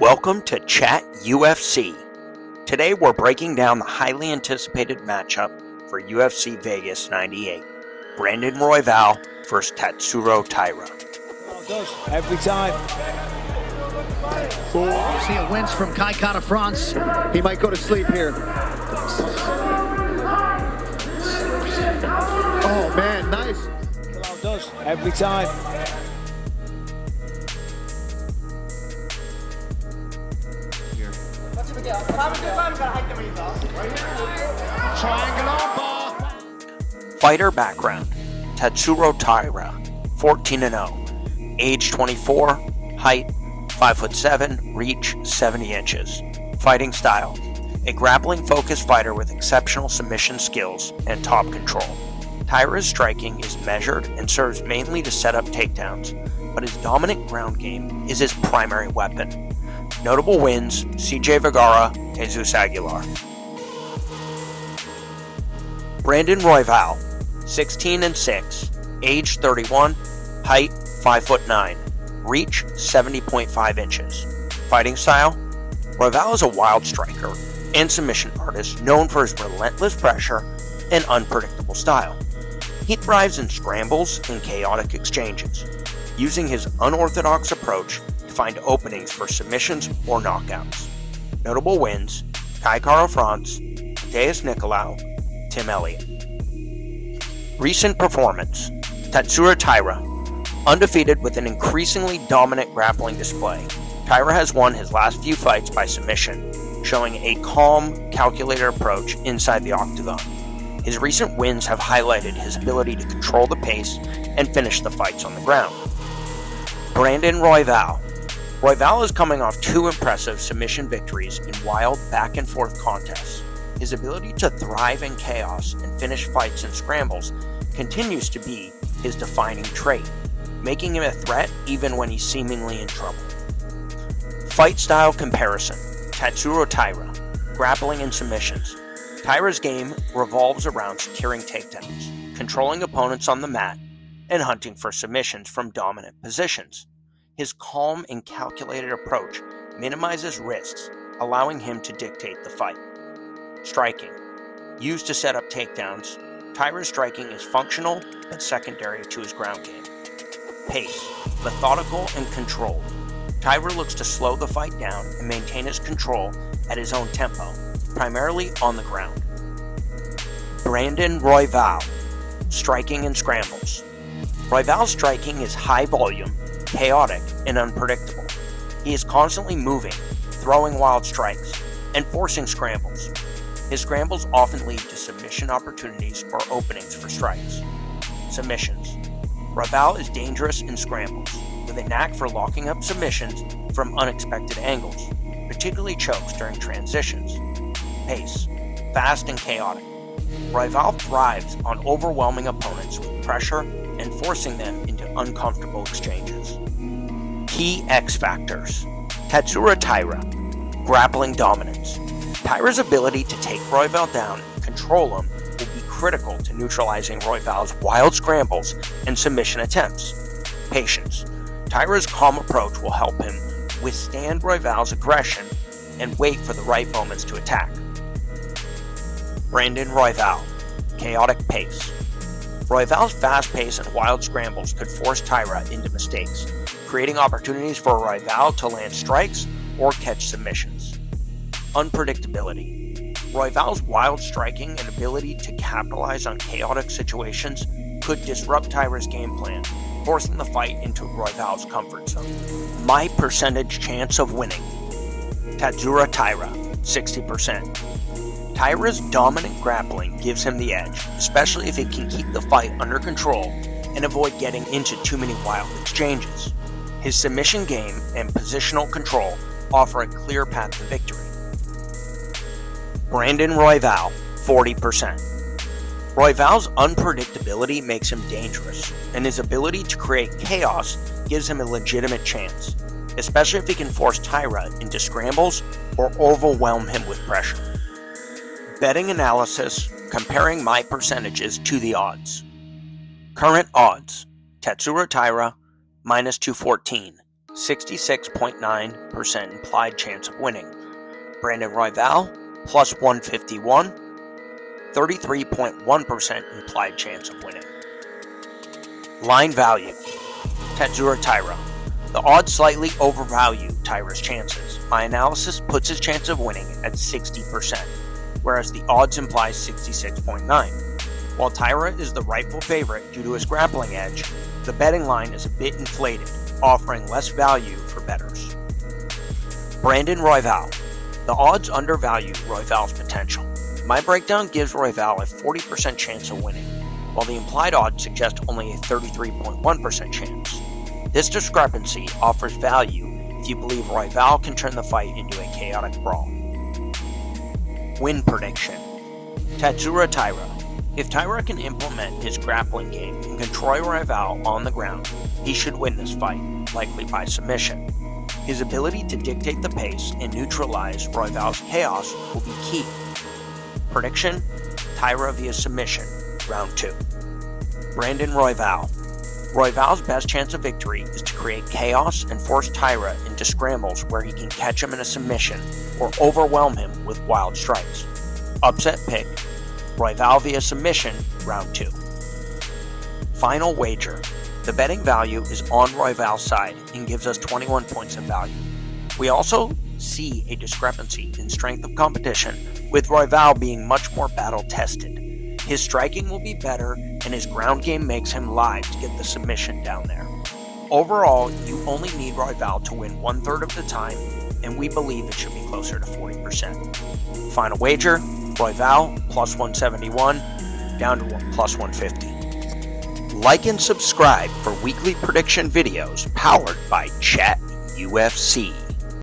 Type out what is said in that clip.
Welcome to Chat UFC. Today we're breaking down the highly anticipated matchup for UFC Vegas 98. Brandon Royval versus Tatsuro Taira. Every time. See a wince from Kai Kara France. He might go to sleep here. Oh man, nice. Does every time. Triangle armbar. Fighter background: Tatsuro Taira, 14-0, age 24, height 5'7", reach 70 inches. Fighting style: a grappling-focused fighter with exceptional submission skills and top control. Taira's striking is measured and serves mainly to set up takedowns, but his dominant ground game is his primary weapon. Notable wins: CJ Vergara, Jesus Aguilar. Brandon Royval, 16-6, age 31, height 5'9", reach 70.5 inches. Fighting style: Royval is a wild striker and submission artist known for his relentless pressure and unpredictable style. He thrives in scrambles and chaotic exchanges, using his unorthodox approach to find openings for submissions or knockouts. Notable wins: Kai Kara France, Deus Nicolau, Tim Elliott. Recent performance: Tatsuro Taira, undefeated with an increasingly dominant grappling display. Taira has won his last few fights by submission, showing a calm, calculated approach inside the octagon. His recent wins have highlighted his ability to control the pace and finish the fights on the ground. Brandon Royval. Royval is coming off two impressive submission victories in wild back-and-forth contests. His ability to thrive in chaos and finish fights in scrambles continues to be his defining trait, making him a threat even when he's seemingly in trouble. Fight style comparison: Tatsuro Taira, grappling and submissions. Taira's game revolves around securing takedowns, controlling opponents on the mat, and hunting for submissions from dominant positions. His calm and calculated approach minimizes risks, allowing him to dictate the fight. Striking: used to set up takedowns, Taira's striking is functional but secondary to his ground game. Pace: methodical and controlled. Taira looks to slow the fight down and maintain his control at his own tempo, primarily on the ground. Brandon Royval. Striking and scrambles. Royval's striking is high volume, chaotic, and unpredictable. He is constantly moving, throwing wild strikes, and forcing scrambles. His scrambles often lead to submission opportunities or openings for strikes. Submissions. Royval is dangerous in scrambles, with a knack for locking up submissions from unexpected angles, particularly chokes during transitions. Pace: fast and chaotic. Royval thrives on overwhelming opponents with pressure and forcing them into uncomfortable exchanges. Key X factors: Tatsuro Taira, grappling dominance. Taira's ability to take Royval down and control him will be critical to neutralizing Royval's wild scrambles and submission attempts. Patience: Taira's calm approach will help him withstand Royval's aggression and wait for the right moments to attack. Brandon Royval, chaotic pace. Royval's fast pace and wild scrambles could force Taira into mistakes, creating opportunities for Royval to land strikes or catch submissions. Unpredictability: Royval's wild striking and ability to capitalize on chaotic situations could disrupt Taira's game plan, forcing the fight into Royval's comfort zone. My percentage chance of winning: Tatsuro Taira, 60%. Taira's dominant grappling gives him the edge, especially if he can keep the fight under control and avoid getting into too many wild exchanges. His submission game and positional control offer a clear path to victory. Brandon Royval, 40%. Royval's unpredictability makes him dangerous, and his ability to create chaos gives him a legitimate chance, especially if he can force Taira into scrambles or overwhelm him with pressure. Betting analysis, comparing my percentages to the odds. Current odds: Tatsuro Taira, -214, 66.9% implied chance of winning. Brandon Royval, plus 151, 33.1% implied chance of winning. Line value, Tatsuro Taira. The odds slightly overvalue Taira's chances. My analysis puts his chance of winning at 60%, whereas the odds imply 66.9%. While Taira is the rightful favorite due to his grappling edge, the betting line is a bit inflated, offering less value for bettors. Brandon Royval. The odds undervalue Royval's potential. My breakdown gives Royval a 40% chance of winning, while the implied odds suggest only a 33.1% chance. This discrepancy offers value if you believe Royval can turn the fight into a chaotic brawl. Win prediction, Tatsuro Taira. If Taira can implement his grappling game and control Royval on the ground, he should win this fight, likely by submission. His ability to dictate the pace and neutralize Royval's chaos will be key. Prediction, Taira via submission, round 2. Brandon Royval. Royval's best chance of victory is to create chaos and force Taira into scrambles where he can catch him in a submission or overwhelm him with wild strikes. Upset pick, Royval via submission, round 2. Final wager. The betting value is on Royval's side and gives us 21 points of value. We also see a discrepancy in strength of competition, with Royval being much more battle-tested. His striking will be better, and his ground game makes him live to get the submission down there. Overall, you only need Royval to win 1/3 of the time, and we believe it should be closer to 40%. Final wager, Royval plus 171, down to plus 150. Like and subscribe for weekly prediction videos powered by Chat UFC.